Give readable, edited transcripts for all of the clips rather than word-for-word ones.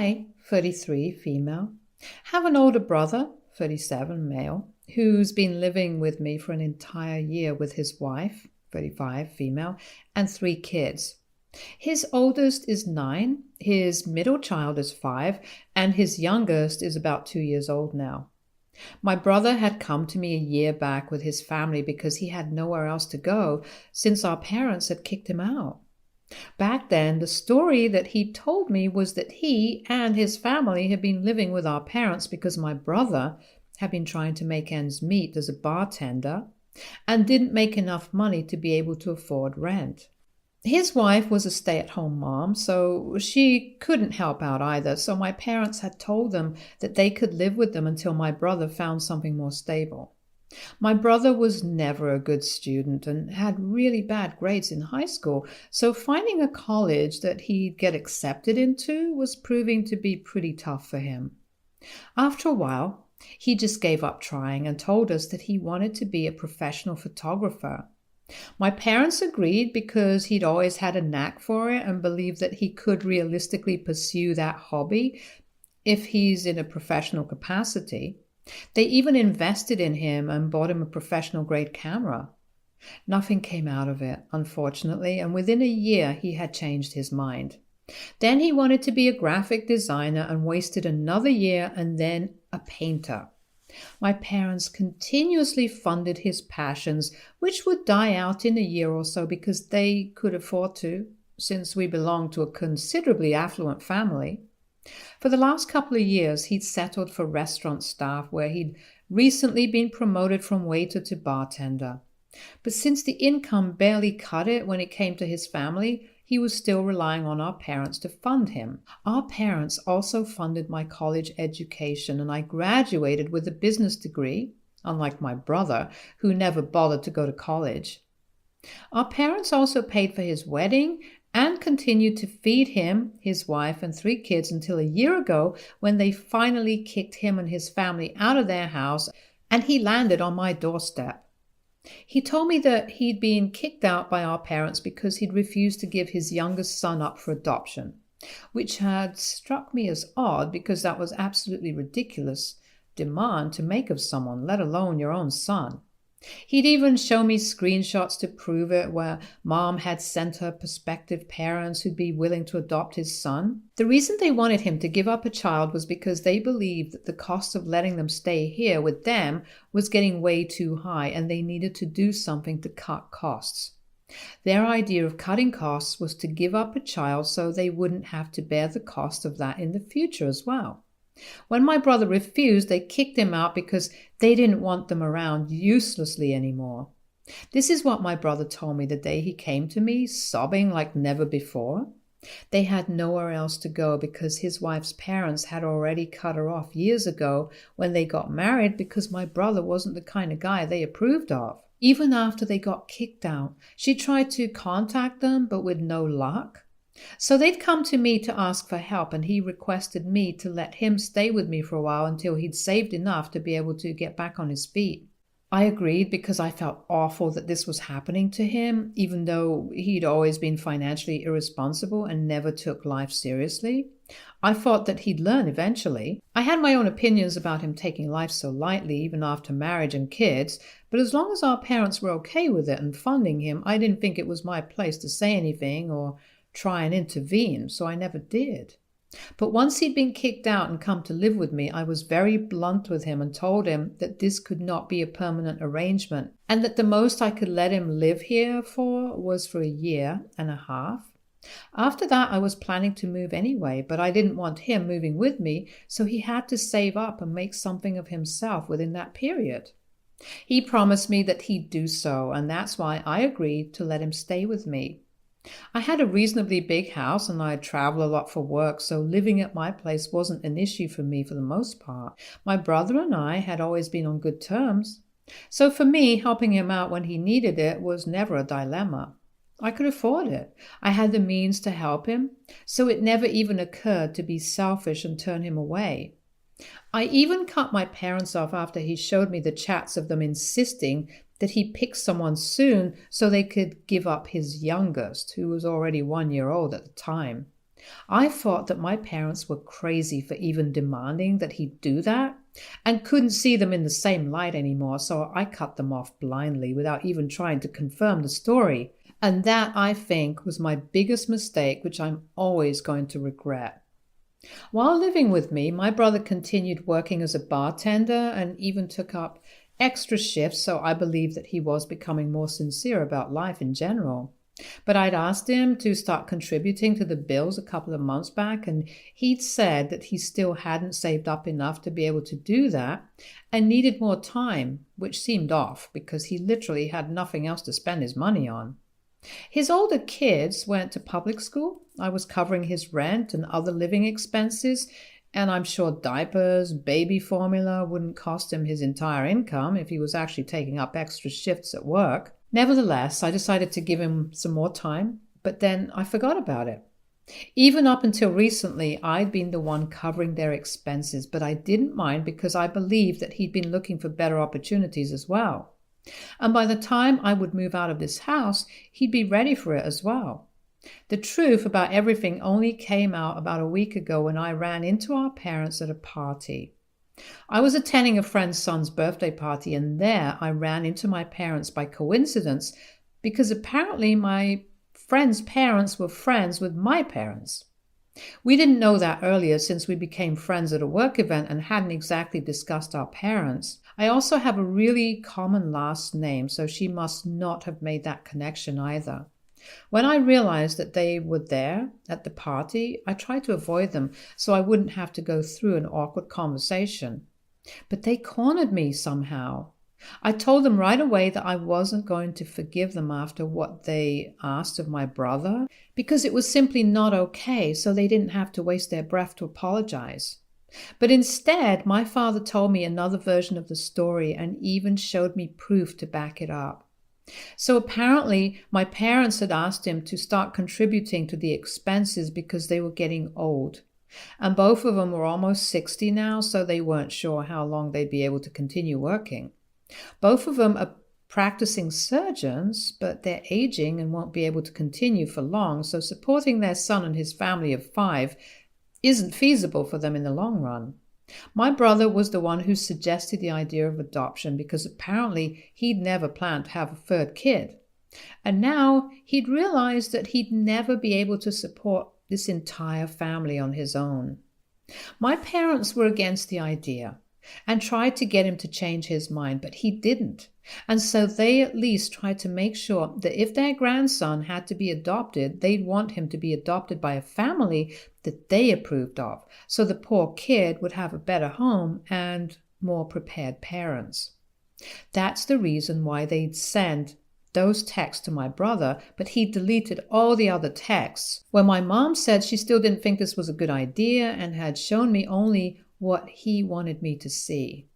I, 33, female, have an older brother, 37, male, who's been living with me for an entire year with his wife, 35, female, and 3 kids. His oldest is 9, his middle child is 5, and his youngest is about 2 years old now. My brother had come to me a year back with his family because he had nowhere else to go since our parents had kicked him out. Back then, the story that he told me was that he and his family had been living with our parents because my brother had been trying to make ends meet as a bartender and didn't make enough money to be able to afford rent. His wife was a stay-at-home mom, so she couldn't help out either, so my parents had told them that they could live with them until my brother found something more stable. My brother was never a good student and had really bad grades in high school, so finding a college that he'd get accepted into was proving to be pretty tough for him. After a while, he just gave up trying and told us that he wanted to be a professional photographer. My parents agreed because he'd always had a knack for it and believed that he could realistically pursue that hobby if he's in a professional capacity. They even invested in him and bought him a professional-grade camera. Nothing came out of it, unfortunately, and within a year he had changed his mind. Then he wanted to be a graphic designer and wasted another year and then a painter. My parents continuously funded his passions, which would die out in a year or so because they could afford to, since we belonged to a considerably affluent family. For the last couple of years, he'd settled for restaurant staff where he'd recently been promoted from waiter to bartender. But since the income barely cut it when it came to his family, he was still relying on our parents to fund him. Our parents also funded my college education, and I graduated with a business degree, unlike my brother, who never bothered to go to college. Our parents also paid for his wedding and continued to feed him, his wife, and 3 kids until a year ago when they finally kicked him and his family out of their house and he landed on my doorstep. He told me that he'd been kicked out by our parents because he'd refused to give his youngest son up for adoption, which had struck me as odd because that was absolutely ridiculous demand to make of someone, let alone your own son. He'd even show me screenshots to prove it where mom had sent her prospective parents who'd be willing to adopt his son. The reason they wanted him to give up a child was because they believed that the cost of letting them stay here with them was getting way too high and they needed to do something to cut costs. Their idea of cutting costs was to give up a child so they wouldn't have to bear the cost of that in the future as well. When my brother refused, they kicked him out because they didn't want them around uselessly anymore. This is what my brother told me the day he came to me, sobbing like never before. They had nowhere else to go because his wife's parents had already cut her off years ago when they got married because my brother wasn't the kind of guy they approved of. Even after they got kicked out, she tried to contact them, but with no luck. So they'd come to me to ask for help, and he requested me to let him stay with me for a while until he'd saved enough to be able to get back on his feet. I agreed because I felt awful that this was happening to him, even though he'd always been financially irresponsible and never took life seriously. I thought that he'd learn eventually. I had my own opinions about him taking life so lightly even after marriage and kids, but as long as our parents were okay with it and funding him, I didn't think it was my place to say anything or try and intervene, so I never did. But once he'd been kicked out and come to live with me, I was very blunt with him and told him that this could not be a permanent arrangement and that the most I could let him live here was for a year and a half. After that, I was planning to move anyway, but I didn't want him moving with me, so he had to save up and make something of himself within that period. He promised me that he'd do so, and that's why I agreed to let him stay with me. I had a reasonably big house and I'd travel a lot for work, so living at my place wasn't an issue for me for the most part. My brother and I had always been on good terms. So for me, helping him out when he needed it was never a dilemma. I could afford it. I had the means to help him, so it never even occurred to be selfish and turn him away. I even cut my parents off after he showed me the chats of them insisting that he pick someone soon so they could give up his youngest, who was already 1 year old at the time. I thought that my parents were crazy for even demanding that he do that and couldn't see them in the same light anymore, so I cut them off blindly without even trying to confirm the story. And that, I think, was my biggest mistake, which I'm always going to regret. While living with me, my brother continued working as a bartender and even took up extra shifts, so I believe that he was becoming more sincere about life in general. But I'd asked him to start contributing to the bills a couple of months back, and he'd said that he still hadn't saved up enough to be able to do that and needed more time, which seemed off because he literally had nothing else to spend his money on. His older kids went to public school. I was covering his rent and other living expenses, and I'm sure diapers, baby formula wouldn't cost him his entire income if he was actually taking up extra shifts at work. Nevertheless, I decided to give him some more time, but then I forgot about it. Even up until recently, I'd been the one covering their expenses, but I didn't mind because I believed that he'd been looking for better opportunities as well. And by the time I would move out of this house, he'd be ready for it as well. The truth about everything only came out about a week ago when I ran into our parents at a party. I was attending a friend's son's birthday party, and there I ran into my parents by coincidence because apparently my friend's parents were friends with my parents. We didn't know that earlier since we became friends at a work event and hadn't exactly discussed our parents. I also have a really common last name, so she must not have made that connection either. When I realized that they were there at the party, I tried to avoid them so I wouldn't have to go through an awkward conversation. But they cornered me somehow. I told them right away that I wasn't going to forgive them after what they asked of my brother, because it was simply not okay, so they didn't have to waste their breath to apologize. But instead, my father told me another version of the story and even showed me proof to back it up. So apparently, my parents had asked him to start contributing to the expenses because they were getting old. And both of them were almost 60 now, so they weren't sure how long they'd be able to continue working. Both of them are practicing surgeons, but they're aging and won't be able to continue for long, so supporting their son and his family of 5 isn't feasible for them in the long run. My brother was the one who suggested the idea of adoption because apparently he'd never planned to have a third kid. And now he'd realized that he'd never be able to support this entire family on his own. My parents were against the idea and tried to get him to change his mind, but he didn't. And so they at least tried to make sure that if their grandson had to be adopted, they'd want him to be adopted by a family that they approved of, so the poor kid would have a better home and more prepared parents. That's the reason why they'd send those texts to my brother, but he deleted all the other texts, where my mom said she still didn't think this was a good idea and had shown me only what he wanted me to see.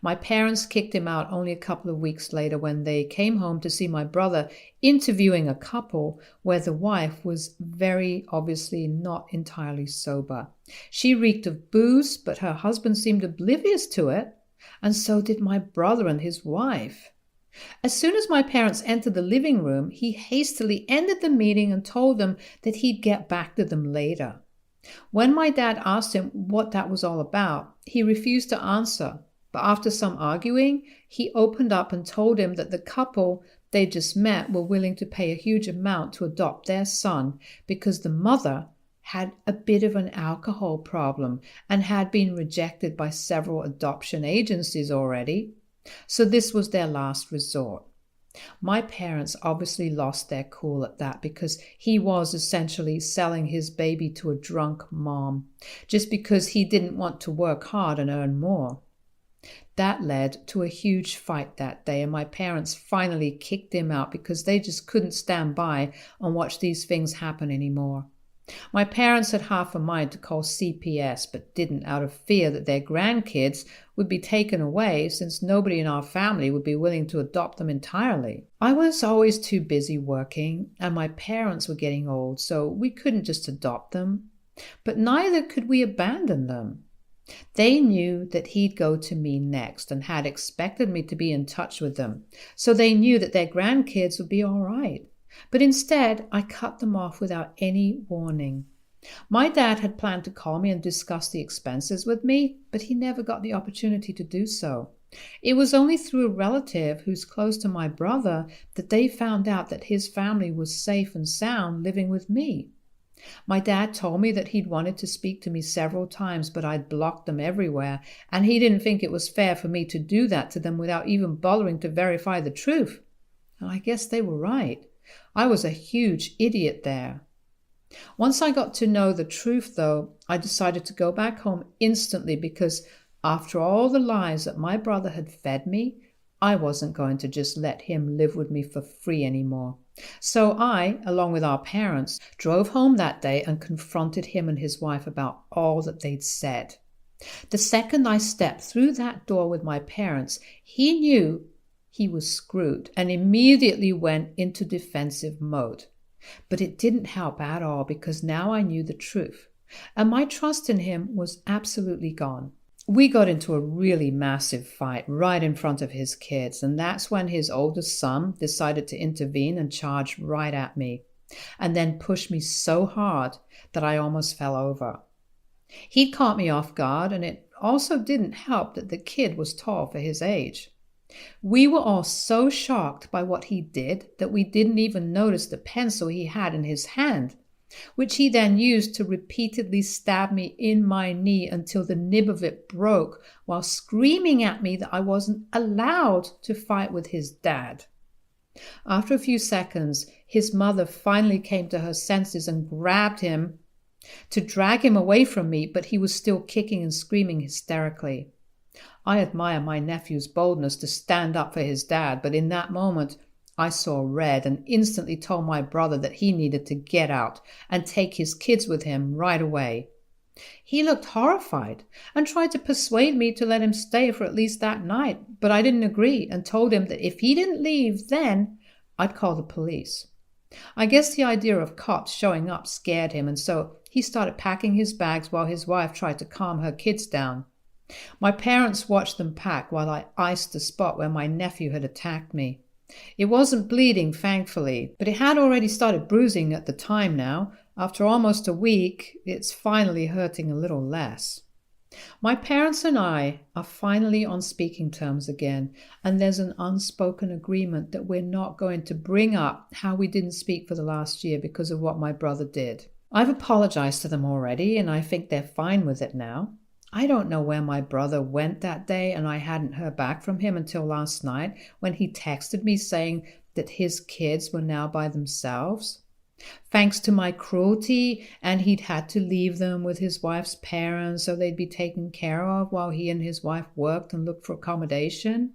My parents kicked him out only a couple of weeks later when they came home to see my brother interviewing a couple where the wife was very obviously not entirely sober. She reeked of booze, but her husband seemed oblivious to it, and so did my brother and his wife. As soon as my parents entered the living room, he hastily ended the meeting and told them that he'd get back to them later. When my dad asked him what that was all about, he refused to answer. But after some arguing, he opened up and told him that the couple they just met were willing to pay a huge amount to adopt their son because the mother had a bit of an alcohol problem and had been rejected by several adoption agencies already. So this was their last resort. My parents obviously lost their cool at that because he was essentially selling his baby to a drunk mom just because he didn't want to work hard and earn more. That led to a huge fight that day, and my parents finally kicked him out because they just couldn't stand by and watch these things happen anymore. My parents had half a mind to call CPS, but didn't out of fear that their grandkids would be taken away since nobody in our family would be willing to adopt them entirely. I was always too busy working, and my parents were getting old, so we couldn't just adopt them. But neither could we abandon them. They knew that he'd go to me next and had expected me to be in touch with them, so they knew that their grandkids would be all right. But instead, I cut them off without any warning. My dad had planned to call me and discuss the expenses with me, but he never got the opportunity to do so. It was only through a relative who's close to my brother that they found out that his family was safe and sound living with me. My dad told me that he'd wanted to speak to me several times, but I'd blocked them everywhere, and he didn't think it was fair for me to do that to them without even bothering to verify the truth. And I guess they were right. I was a huge idiot there. Once I got to know the truth, though, I decided to go back home instantly because after all the lies that my brother had fed me, I wasn't going to just let him live with me for free anymore. So I, along with our parents, drove home that day and confronted him and his wife about all that they'd said. The second I stepped through that door with my parents, he knew he was screwed and immediately went into defensive mode. But it didn't help at all because now I knew the truth, and my trust in him was absolutely gone. We got into a really massive fight right in front of his kids, and that's when his oldest son decided to intervene and charge right at me, and then pushed me so hard that I almost fell over. He'd caught me off guard, and it also didn't help that the kid was tall for his age. We were all so shocked by what he did that we didn't even notice the pencil he had in his hand, which he then used to repeatedly stab me in my knee until the nib of it broke, while screaming at me that I wasn't allowed to fight with his dad. After a few seconds, his mother finally came to her senses and grabbed him to drag him away from me, but he was still kicking and screaming hysterically. I admire my nephew's boldness to stand up for his dad, but in that moment, I saw red and instantly told my brother that he needed to get out and take his kids with him right away. He looked horrified and tried to persuade me to let him stay for at least that night, but I didn't agree and told him that if he didn't leave then, I'd call the police. I guess the idea of cops showing up scared him, and so he started packing his bags while his wife tried to calm her kids down. My parents watched them pack while I iced the spot where my nephew had attacked me. It wasn't bleeding, thankfully, but it had already started bruising at the time now. After almost a week, it's finally hurting a little less. My parents and I are finally on speaking terms again, and there's an unspoken agreement that we're not going to bring up how we didn't speak for the last year because of what my brother did. I've apologized to them already, and I think they're fine with it now. I don't know where my brother went that day, and I hadn't heard back from him until last night when he texted me saying that his kids were now by themselves. Thanks to my cruelty, and he'd had to leave them with his wife's parents so they'd be taken care of while he and his wife worked and looked for accommodation.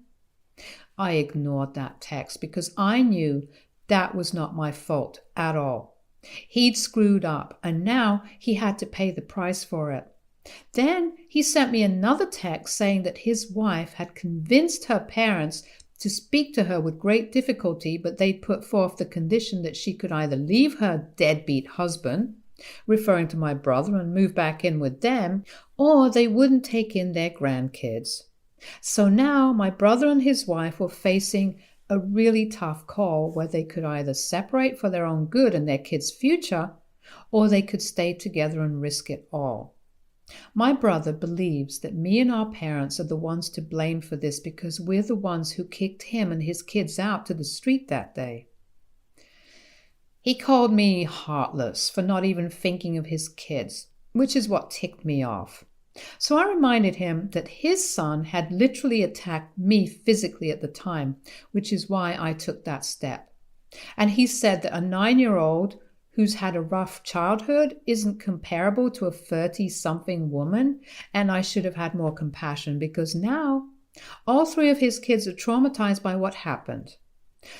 I ignored that text because I knew that was not my fault at all. He'd screwed up, and now he had to pay the price for it. Then he sent me another text saying that his wife had convinced her parents to speak to her with great difficulty, but they'd put forth the condition that she could either leave her deadbeat husband, referring to my brother, and move back in with them, or they wouldn't take in their grandkids. So now my brother and his wife were facing a really tough call where they could either separate for their own good and their kids' future, or they could stay together and risk it all. My brother believes that me and our parents are the ones to blame for this because we're the ones who kicked him and his kids out to the street that day. He called me heartless for not even thinking of his kids, which is what ticked me off. So I reminded him that his son had literally attacked me physically at the time, which is why I took that step. And he said that a 9-year-old who's had a rough childhood isn't comparable to a 30-something woman, and I should have had more compassion because now all 3 of his kids are traumatized by what happened.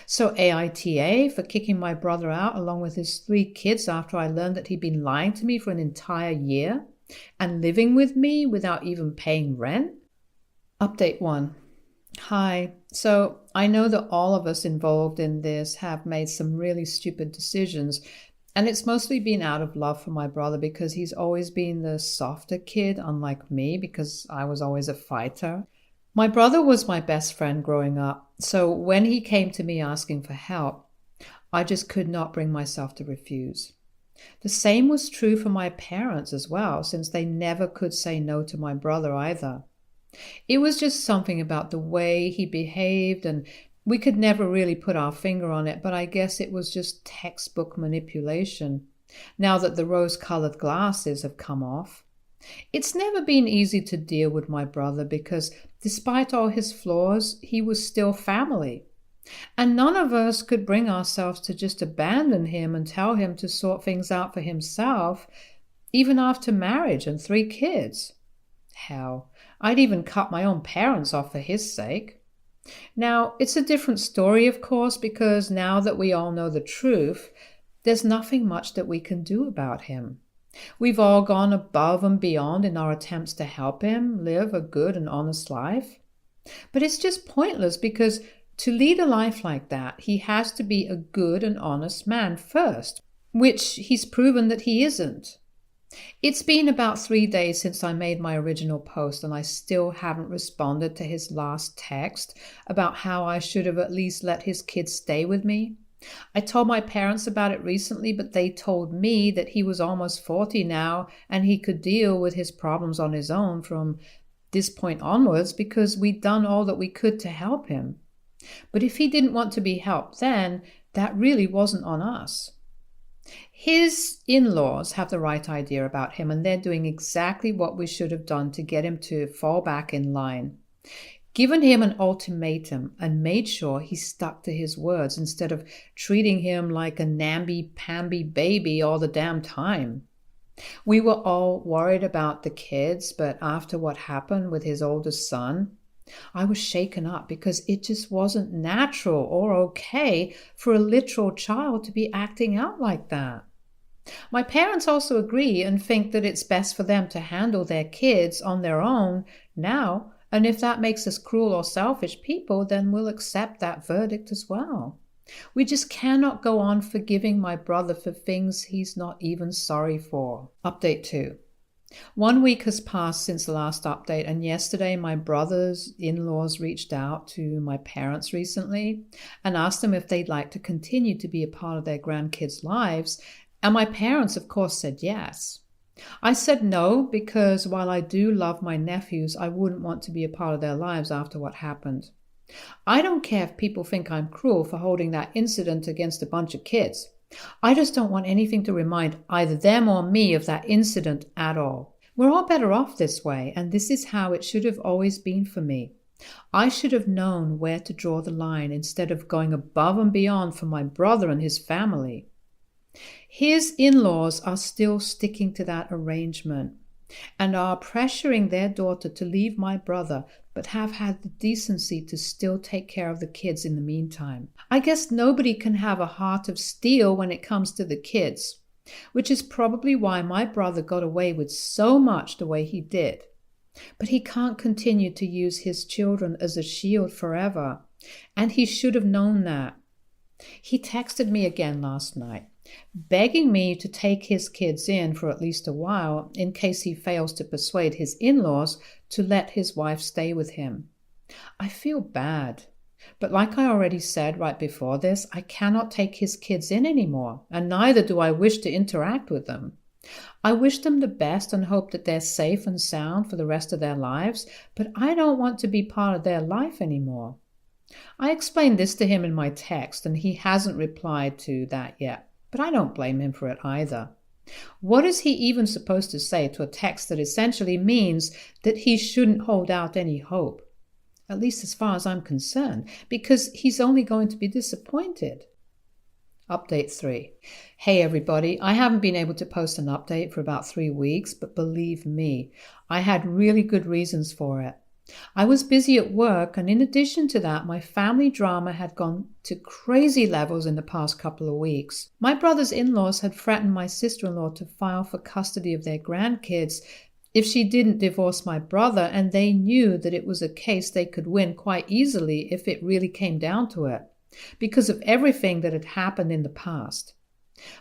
So AITA for kicking my brother out along with his 3 kids after I learned that he'd been lying to me for an entire year and living with me without even paying rent? Update 1. Hi. So I know that all of us involved in this have made some really stupid decisions, and it's mostly been out of love for my brother because he's always been the softer kid, unlike me, because I was always a fighter. My brother was my best friend growing up, so when he came to me asking for help, I just could not bring myself to refuse. The same was true for my parents as well, since they never could say no to my brother either. It was just something about the way he behaved, and we could never really put our finger on it, but I guess it was just textbook manipulation, now that the rose-colored glasses have come off. It's never been easy to deal with my brother because, despite all his flaws, he was still family. And none of us could bring ourselves to just abandon him and tell him to sort things out for himself, even after marriage and 3 kids. Hell, I'd even cut my own parents off for his sake. Now, it's a different story, of course, because now that we all know the truth, there's nothing much that we can do about him. We've all gone above and beyond in our attempts to help him live a good and honest life. But it's just pointless because to lead a life like that, he has to be a good and honest man first, which he's proven that he isn't. It's been about 3 days since I made my original post, and I still haven't responded to his last text about how I should have at least let his kids stay with me. I told my parents about it recently, but they told me that he was almost 40 now and he could deal with his problems on his own from this point onwards because we'd done all that we could to help him. But if he didn't want to be helped then, that really wasn't on us. His in-laws have the right idea about him, and they're doing exactly what we should have done to get him to fall back in line. Given him an ultimatum and made sure he stuck to his words instead of treating him like a namby-pamby baby all the damn time. We were all worried about the kids, but after what happened with his oldest son, I was shaken up because it just wasn't natural or okay for a literal child to be acting out like that. My parents also agree and think that it's best for them to handle their kids on their own now, and if that makes us cruel or selfish people, then we'll accept that verdict as well. We just cannot go on forgiving my brother for things he's not even sorry for. Update 2. 1 week has passed since the last update, and yesterday my brother's in-laws reached out to my parents recently and asked them if they'd like to continue to be a part of their grandkids' lives, and my parents, of course, said yes. I said no because while I do love my nephews, I wouldn't want to be a part of their lives after what happened. I don't care if people think I'm cruel for holding that incident against a bunch of kids. I just don't want anything to remind either them or me of that incident at all. We're all better off this way, and this is how it should have always been for me. I should have known where to draw the line instead of going above and beyond for my brother and his family. His in-laws are still sticking to that arrangement and are pressuring their daughter to leave my brother, but have had the decency to still take care of the kids in the meantime. I guess nobody can have a heart of steel when it comes to the kids, which is probably why my brother got away with so much the way he did. But he can't continue to use his children as a shield forever, and he should have known that. He texted me again last night, begging me to take his kids in for at least a while in case he fails to persuade his in-laws to let his wife stay with him. I feel bad, but like I already said right before this, I cannot take his kids in anymore, and neither do I wish to interact with them. I wish them the best and hope that they're safe and sound for the rest of their lives, but I don't want to be part of their life anymore. I explained this to him in my text, and he hasn't replied to that yet, but I don't blame him for it either. What is he even supposed to say to a text that essentially means that he shouldn't hold out any hope? At least as far as I'm concerned, because he's only going to be disappointed. Update 3. Hey everybody, I haven't been able to post an update for about 3 weeks, but believe me, I had really good reasons for it. I was busy at work, and in addition to that, my family drama had gone to crazy levels in the past couple of weeks. My brother's in-laws had threatened my sister-in-law to file for custody of their grandkids if she didn't divorce my brother, and they knew that it was a case they could win quite easily if it really came down to it, because of everything that had happened in the past.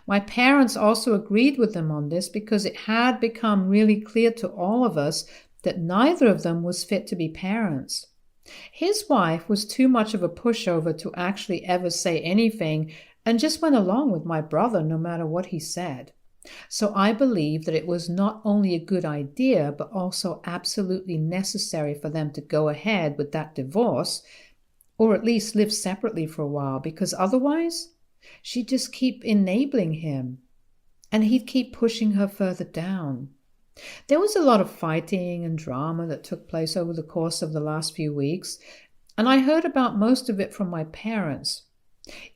My parents also agreed with them on this because it had become really clear to all of us that neither of them was fit to be parents. His wife was too much of a pushover to actually ever say anything and just went along with my brother no matter what he said. So I believe that it was not only a good idea, but also absolutely necessary for them to go ahead with that divorce, or at least live separately for a while, because otherwise she'd just keep enabling him and he'd keep pushing her further down. There was a lot of fighting and drama that took place over the course of the last few weeks, and I heard about most of it from my parents.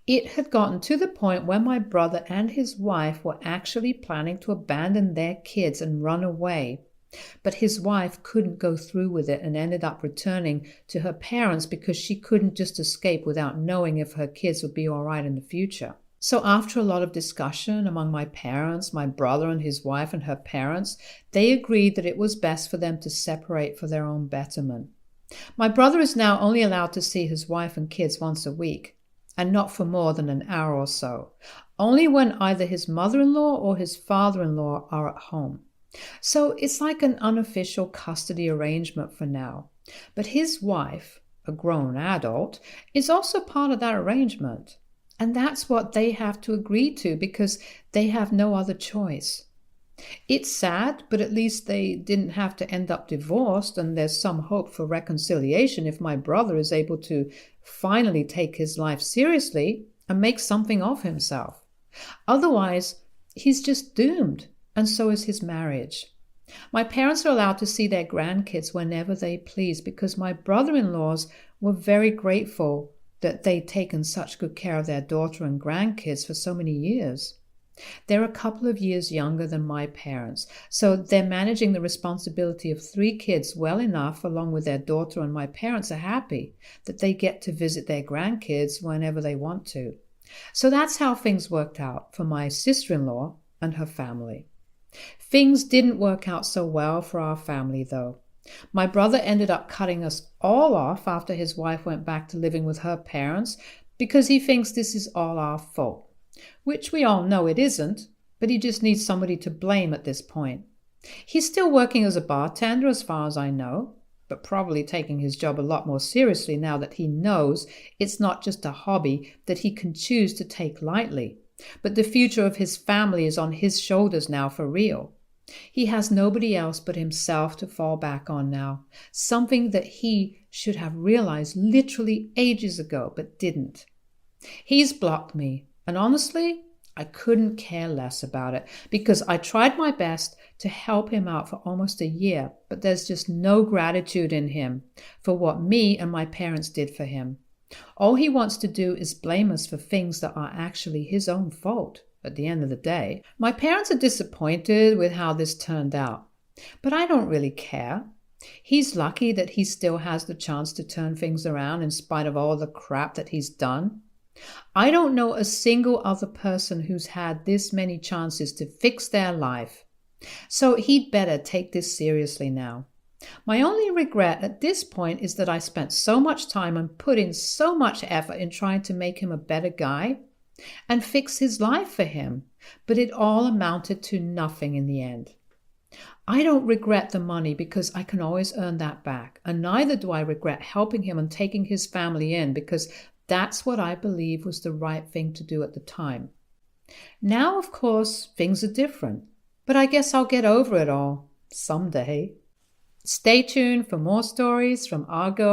It had gotten to the point where my brother and his wife were actually planning to abandon their kids and run away. But his wife couldn't go through with it and ended up returning to her parents because she couldn't just escape without knowing if her kids would be all right in the future. So after a lot of discussion among my parents, my brother and his wife and her parents, they agreed that it was best for them to separate for their own betterment. My brother is now only allowed to see his wife and kids once a week, and not for more than an hour or so, only when either his mother-in-law or his father-in-law are at home. So it's like an unofficial custody arrangement for now. But his wife, a grown adult, is also part of that arrangement. And that's what they have to agree to because they have no other choice. It's sad, but at least they didn't have to end up divorced, and there's some hope for reconciliation if my brother is able to finally take his life seriously and make something of himself. Otherwise, he's just doomed, and so is his marriage. My parents are allowed to see their grandkids whenever they please because my brother-in-laws were very grateful that they'd taken such good care of their daughter and grandkids for so many years. They're a couple of years younger than my parents, so they're managing the responsibility of 3 kids well enough, along with their daughter, and my parents are happy that they get to visit their grandkids whenever they want to. So that's how things worked out for my sister-in-law and her family. Things didn't work out so well for our family, though. My brother ended up cutting us all off after his wife went back to living with her parents because he thinks this is all our fault. Which we all know it isn't, but he just needs somebody to blame at this point. He's still working as a bartender as far as I know, but probably taking his job a lot more seriously now that he knows it's not just a hobby that he can choose to take lightly, but the future of his family is on his shoulders now for real. He has nobody else but himself to fall back on now, something that he should have realized literally ages ago but didn't. He's blocked me. And honestly, I couldn't care less about it because I tried my best to help him out for almost a year, but there's just no gratitude in him for what me and my parents did for him. All he wants to do is blame us for things that are actually his own fault at the end of the day. My parents are disappointed with how this turned out, but I don't really care. He's lucky that he still has the chance to turn things around in spite of all the crap that he's done. I don't know a single other person who's had this many chances to fix their life. So he'd better take this seriously now. My only regret at this point is that I spent so much time and put in so much effort in trying to make him a better guy and fix his life for him, but it all amounted to nothing in the end. I don't regret the money because I can always earn that back, and neither do I regret helping him and taking his family in because that's what I believe was the right thing to do at the time. Now, of course, things are different, but I guess I'll get over it all someday. Stay tuned for more stories from our girl